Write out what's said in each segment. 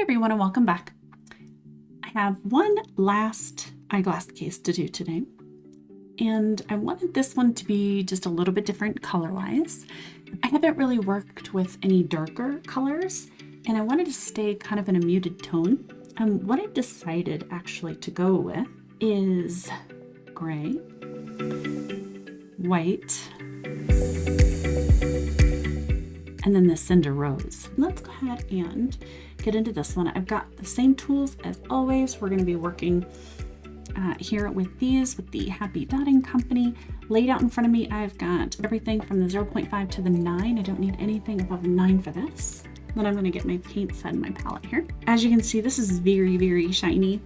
everyone and welcome back. I have one last eyeglass case to do today, and I wanted this one to be just a little bit different color-wise. I haven't really worked with any darker colors, and I wanted to stay kind of in a muted tone. What I've decided actually to go with is gray, white, and then the Cinder Rose. Let's go ahead and get into this one. I've got the same tools as always. We're going to be working here with these, with the Happy Dotting Company. Laid out in front of me, I've got everything from the 0.5 to the 9. I don't need anything above 9 for this. Then I'm going to get my paint set in my palette here. As you can see, this is very, very shiny.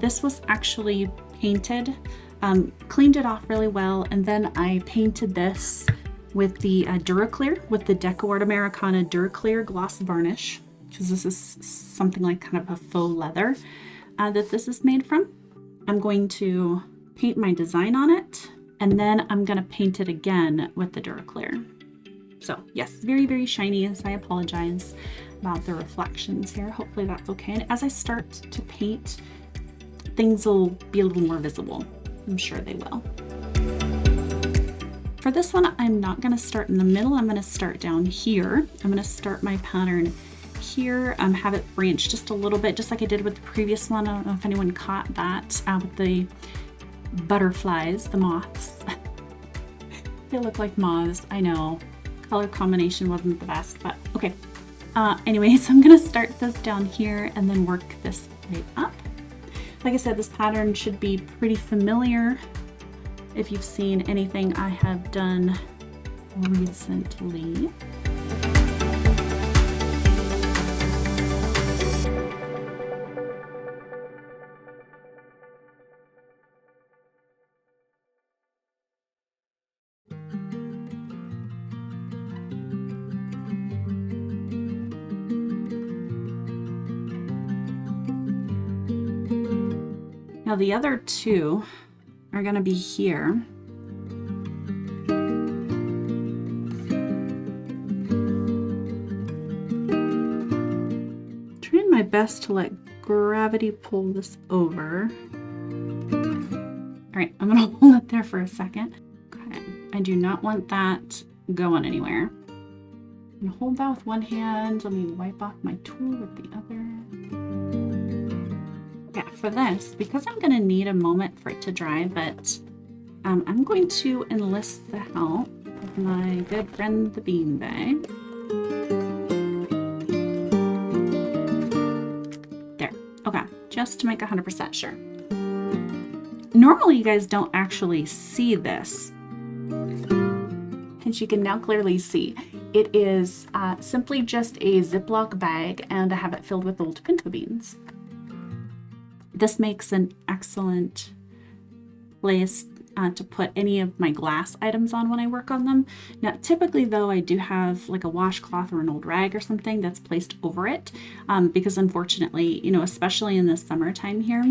This was actually painted, cleaned it off really well, and then I painted this with the Duraclear, with the Deco Art Americana Duraclear Gloss Varnish, because this is something like kind of a faux leather that this is made from. I'm going to paint my design on it, and then I'm going to paint it again with the Duraclear. So yes, very, very shiny, as I apologize about the reflections here. Hopefully that's okay. And as I start to paint, things will be a little more visible. I'm sure they will. For this one, I'm not going to start in the middle. I'm going to start down here. I'm going to start my pattern here, have it branch just a little bit, just like I did with the previous one. I don't know if anyone caught that with the butterflies, the moths. They look like moths, I know. Color combination wasn't the best, but okay. Anyway, so I'm going to start this down here and then work this way up. Like I said, this pattern should be pretty familiar if you've seen anything I have done recently. Now the other two are going to be here. Trying my best to let gravity pull this over. All right, I'm going to hold it there for a second. Okay, I do not want that going anywhere. I'm going to hold that with one hand. Let me wipe off my tool with the other. Yeah, for this, because I'm going to need a moment for it to dry, but I'm going to enlist the help of my good friend, the beanbag. There, okay, just to make 100% sure. Normally, you guys don't actually see this. As you can now clearly see, it is simply just a Ziploc bag, and I have it filled with old pinto beans. This makes an excellent place to put any of my glass items on when I work on them. Now, typically though, I do have like a washcloth or an old rag or something that's placed over it because unfortunately, you know, especially in the summertime here,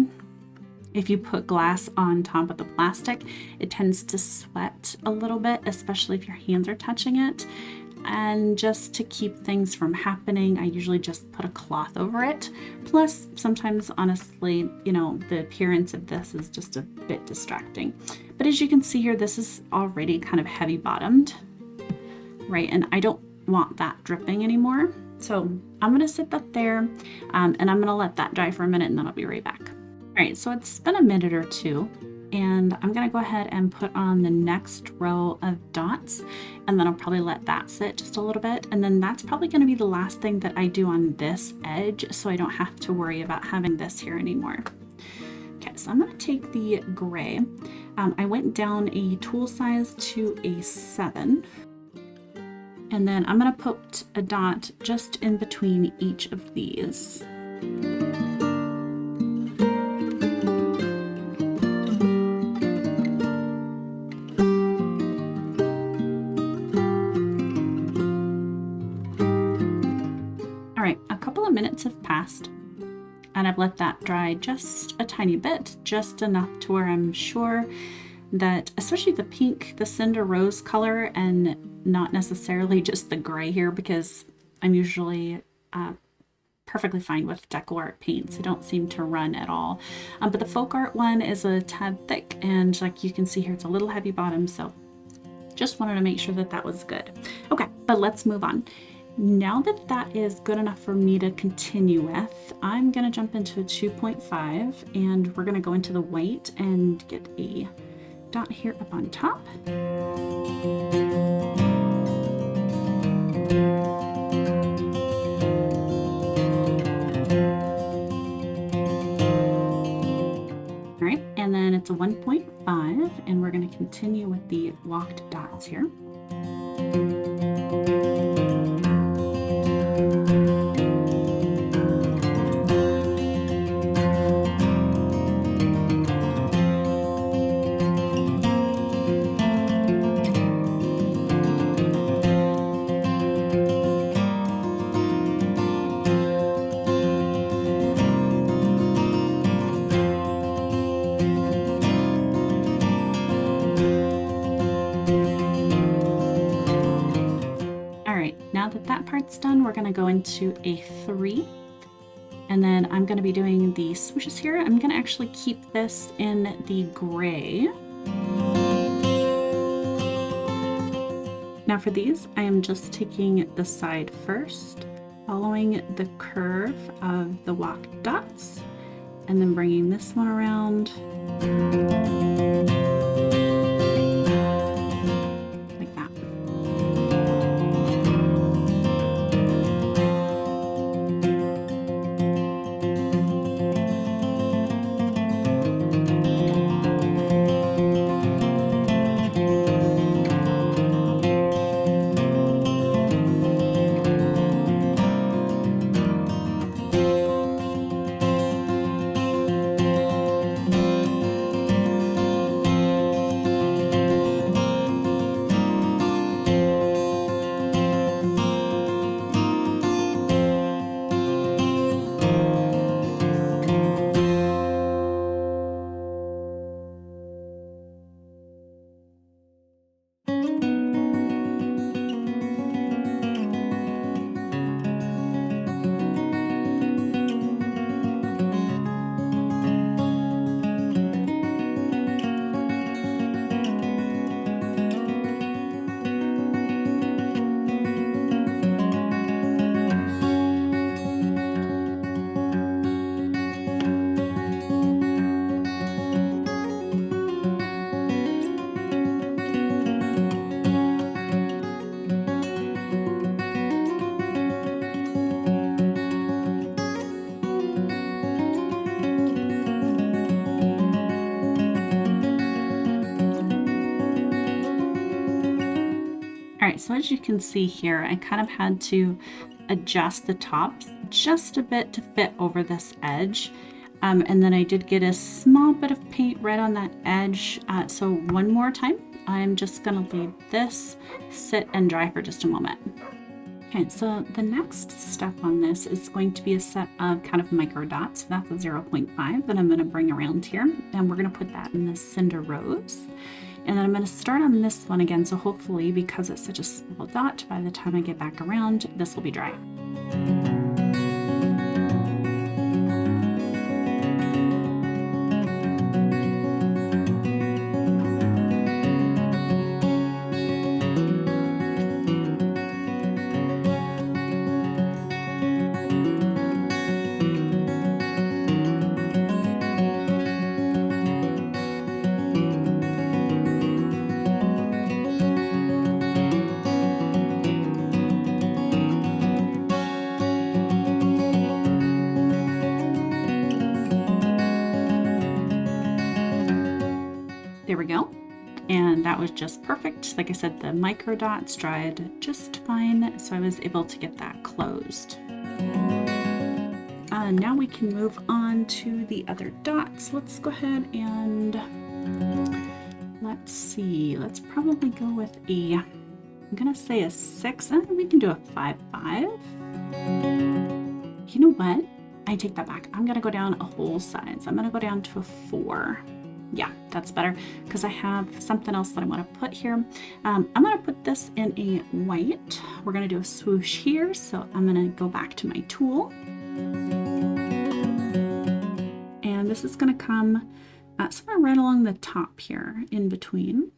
if you put glass on top of the plastic, it tends to sweat a little bit, especially if your hands are touching it. And just to keep things from happening, I usually just put a cloth over it. Plus, sometimes, honestly, you know, the appearance of this is just a bit distracting. But as you can see here, this is already kind of heavy bottomed, right? And I don't want that dripping anymore. So I'm going to sit that there and I'm going to let that dry for a minute and then I'll be right back. All right, so it's been a minute or two. And I'm going to go ahead and put on the next row of dots, and then I'll probably let that sit just a little bit. And then that's probably going to be the last thing that I do on this edge, so I don't have to worry about having this here anymore. Okay, so I'm going to take the gray. I went down a tool size to a 7. And then I'm going to put a dot just in between each of these. Minutes have passed and I've let that dry just a tiny bit, just enough to where I'm sure that, especially the pink, the Cinder Rose color, and not necessarily just the gray here, because I'm usually perfectly fine with decor paints. They don't seem to run at all. But the folk art one is a tad thick, and like you can see here, it's a little heavy bottom, so just wanted to make sure that that was good. Okay, but let's move on. Now that that is good enough for me to continue with, I'm gonna jump into a 2.5, and we're gonna go into the white and get a dot here up on top. All right, and then it's a 1.5, and we're going to continue with the walked dots here. Now that that part's done, we're going to go into a 3, and then I'm going to be doing the swooshes here. I'm going to actually keep this in the gray. Now for these, I am just taking the side first, following the curve of the walked dots, and then bringing this one around. All right, so as you can see here, I kind of had to adjust the tops just a bit to fit over this edge. And then I did get a small bit of paint right on that edge. So one more time, I'm just gonna leave this sit and dry for just a moment. Okay, so the next step on this is going to be a set of kind of micro dots. So that's a 0.5 that I'm gonna bring around here. And we're gonna put that in the cinder rose. And then I'm going to start on this one again, so hopefully, because it's such a small dot, by the time I get back around, this will be dry. There we go. And that was just perfect. Like I said, the micro dots dried just fine, so I was able to get that closed. Now we can move on to the other dots. Let's go ahead and let's see. Let's probably go with a, I'm gonna say a 6. We can do a 5.5. You know what? I take that back. I'm gonna go down a whole size. I'm gonna go down to a 4. Yeah, that's better because I have something else that I want to put here. I'm going to put this in a white. We're going to do a swoosh here. So I'm going to go back to my tool And this is going to come somewhere right along the top here, in between.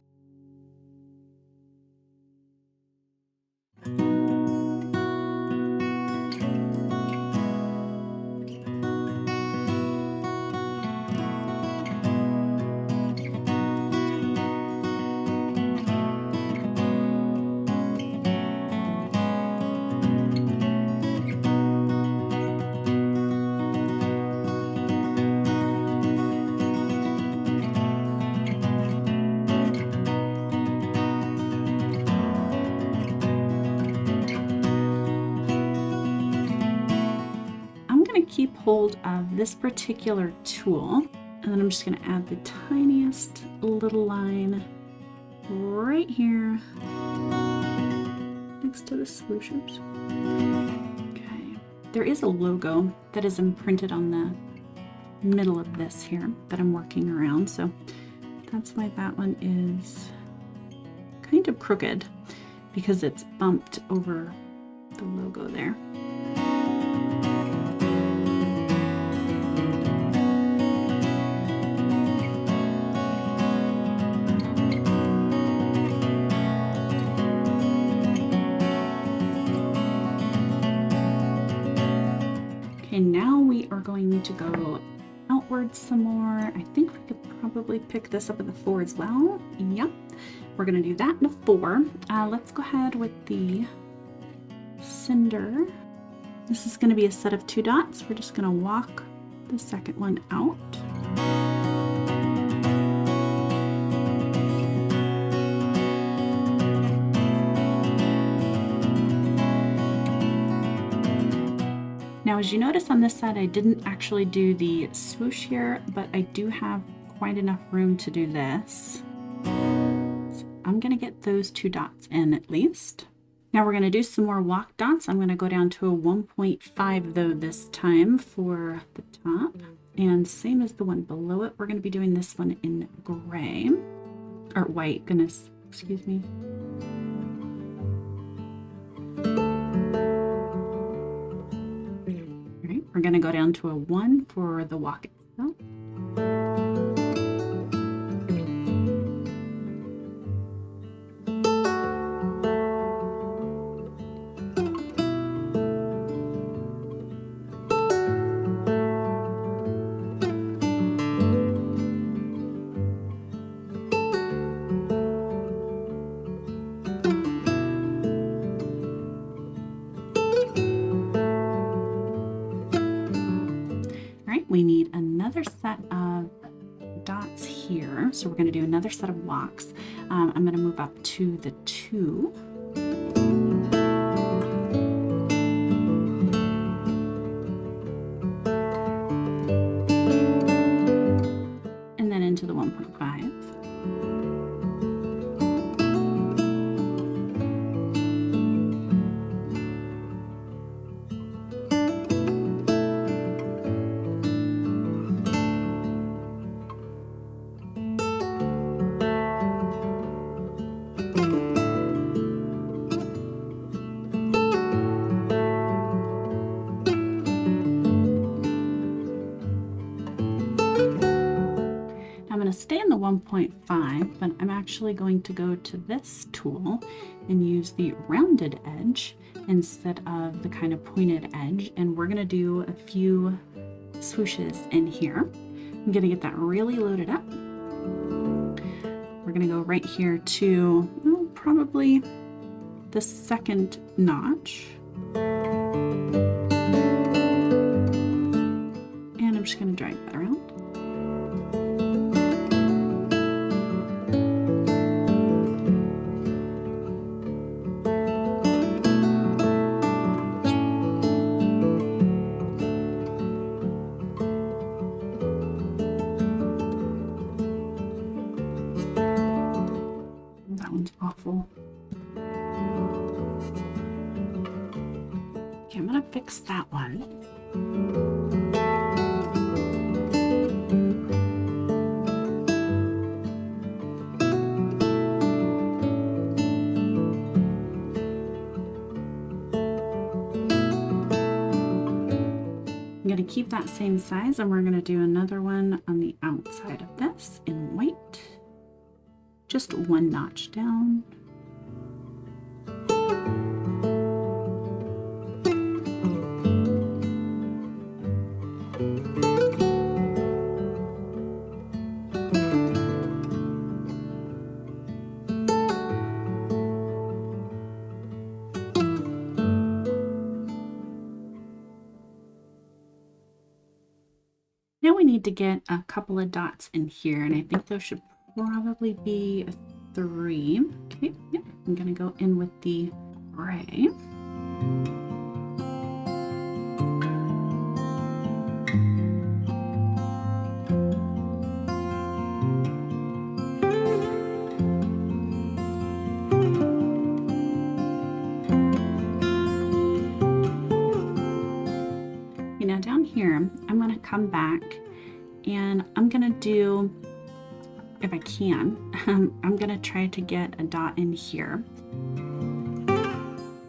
Keep hold of this particular tool, and then I'm just going to add the tiniest little line right here next to the swooshes. Okay, there is a logo that is imprinted on the middle of this here that I'm working around, so that's why that one is kind of crooked, because it's bumped over the logo there. And now we are going to go outwards some more. I think we could probably pick this up in the 4 as well. Yep, we're going to do that in a 4. Let's go ahead with the cinder. This is going to be a set of 2 dots. We're just going to walk the second one out. Now, as you notice on this side, I didn't actually do the swoosh here, but I do have quite enough room to do this. So I'm going to get those 2 dots in at least. Now we're going to do some more walk dots. I'm going to go down to a 1.5 though this time for the top. And same as the one below it, we're going to be doing this one in gray. Or white, goodness, excuse me. We're going to go down to a 1 for the walk itself. We need another set of dots here, so we're going to do another set of walks. I'm going to move up to the 2. And then into the 1.5. I'm going to stay in the 1.5, but I'm actually going to go to this tool and use the rounded edge instead of the kind of pointed edge. And we're going to do a few swooshes in here. I'm going to get that really loaded up. We're going to go right here to probably the 2nd notch. And I'm just going to drag that around. That one's awful. Okay, I'm gonna fix that one. going to keep that same size, and we're going to do another one on the outside of this in white. Just one notch down. Now we need to get a couple of dots in here, and I think those should probably be a 3. Okay, yep, I'm gonna go in with the gray. Now down here, I'm going to come back and I'm going to do, if I can, I'm going to try to get a dot in here.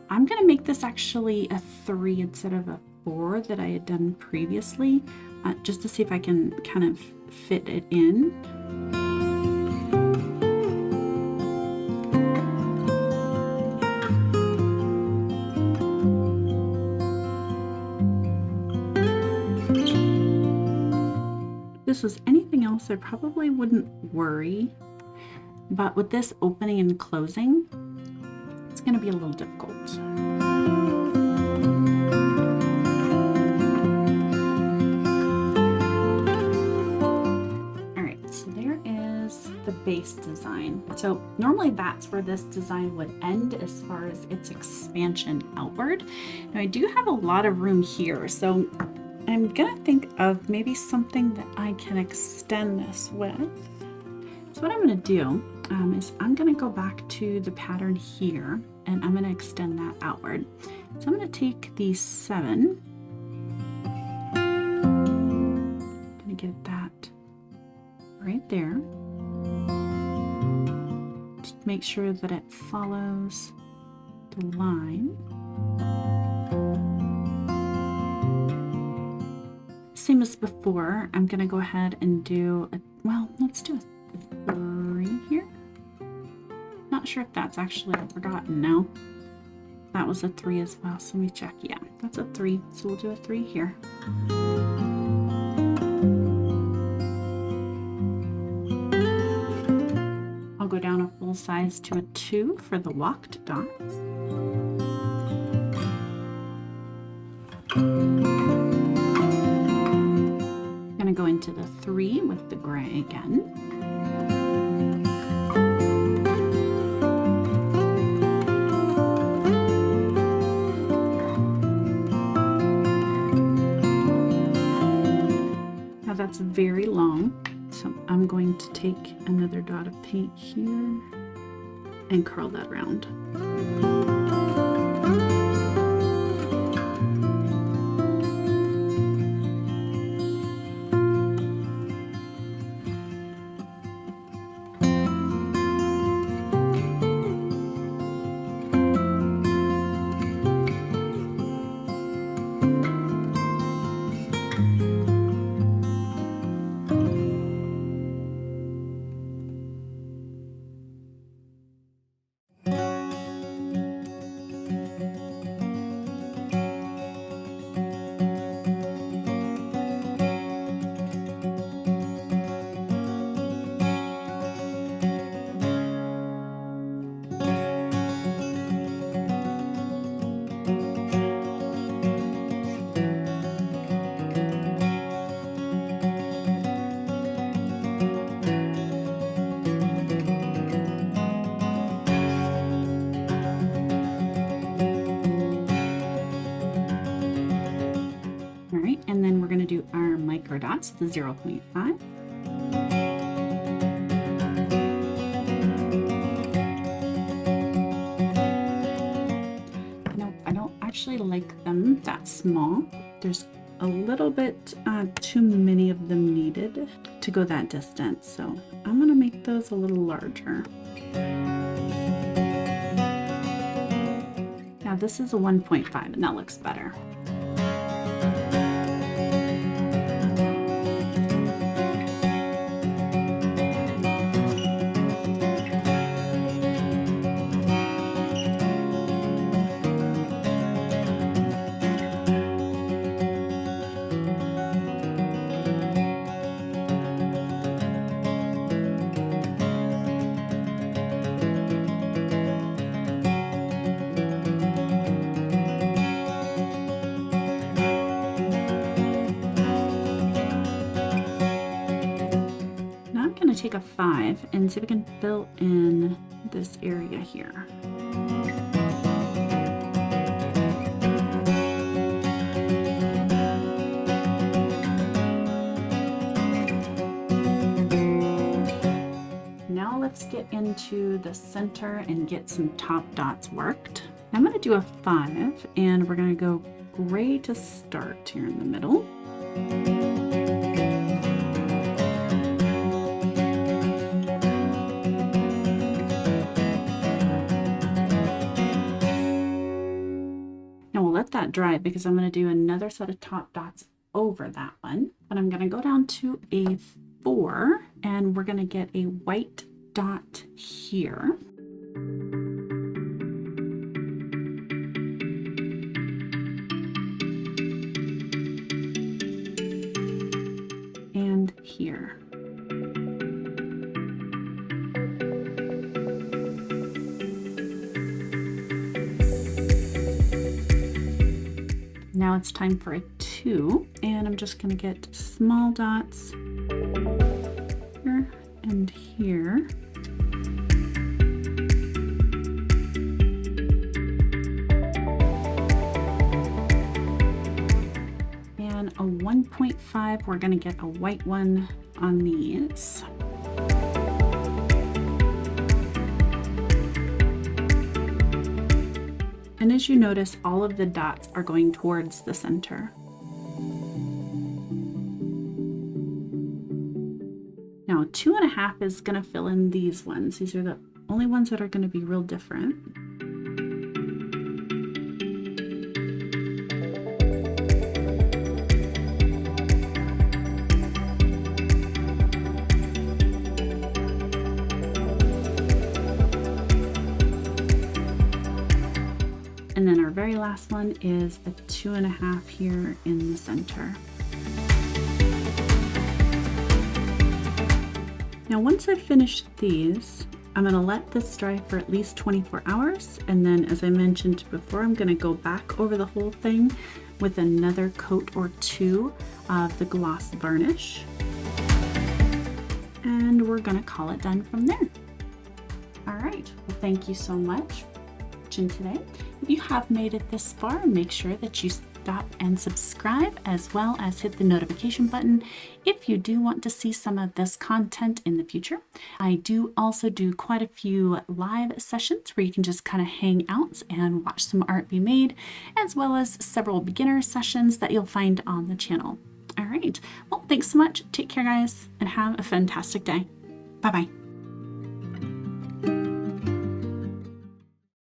I'm going to make this actually a 3 instead of a 4 that I had done previously, just to see if I can kind of fit it in. If this was anything else, I probably wouldn't worry, but with this opening and closing, it's going to be a little difficult. All right, so there is the base design. So normally that's where this design would end as far as its expansion outward. Now I do have a lot of room here, so I'm gonna think of maybe something that I can extend this with. So what I'm gonna do is I'm gonna go back to the pattern here, and I'm gonna extend that outward. So I'm gonna take the 7, gonna get that right there. Just make sure that it follows the line. Same as before, I'm going to go ahead and do a, well, let's do a 3 here. Not sure if that's actually, I've forgotten now. That was a 3 as well, so let me check. Yeah, that's a 3, so we'll do a 3 here. I'll go down a full size to a 2 for the walked dots. Go into the 3 with the gray again. Now that's very long, so I'm going to take another dot of paint here and curl that around. And then we're going to do our micro dots, the 0.5. No, I don't actually like them that small. There's a little bit too many of them needed to go that distance, so I'm going to make those a little larger. Now this is a 1.5 and that looks better. to take a 5 and see if I can fill in this area here. Now let's get into the center and get some top dots worked. I'm going to do a 5 and we're going to go gray to start here in the middle. Now we'll let that dry because I'm going to do another set of top dots over that one. But I'm going to go down to a 4 and we're going to get a white dot here. And here. Now it's time for a 2, and I'm just going to get small dots here and here. And a 1.5, we're going to get a white one on these. And as you notice, all of the dots are going towards the center. Now 2.5 is going to fill in these ones. These are the only ones that are going to be real different. And then our very last one is a 2.5 here in the center. Now once I've finished these, I'm going to let this dry for at least 24 hours. And then as I mentioned before, I'm going to go back over the whole thing with another coat or 2 of the gloss varnish. And we're going to call it done from there. All right, well, thank you so much for watching today. If you have made it this far, make sure that you stop and subscribe, as well as hit the notification button if you do want to see some of this content in the future. I do also do quite a few live sessions where you can just kind of hang out and watch some art be made, as well as several beginner sessions that you'll find on the channel. All right, well, thanks so much. Take care, guys, and have a fantastic day. Bye-bye.